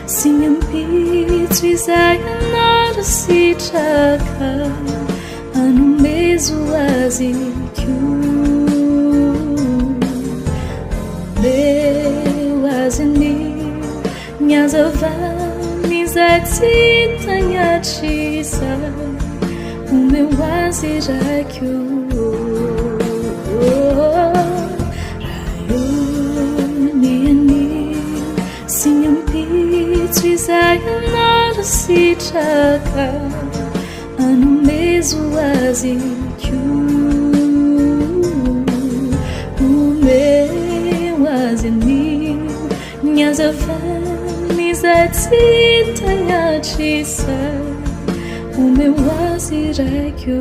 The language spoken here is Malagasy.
Sim ampitso izay anao sitraka Omeo Azy Omeo Azy niazavany izay tsy tagnatrisa Omeo Azy raiko Sim ampitso izay anao sitraka Omeo Azy Omeo Azy niazavany izay tsy tagnatrisa Omeo Azy raiko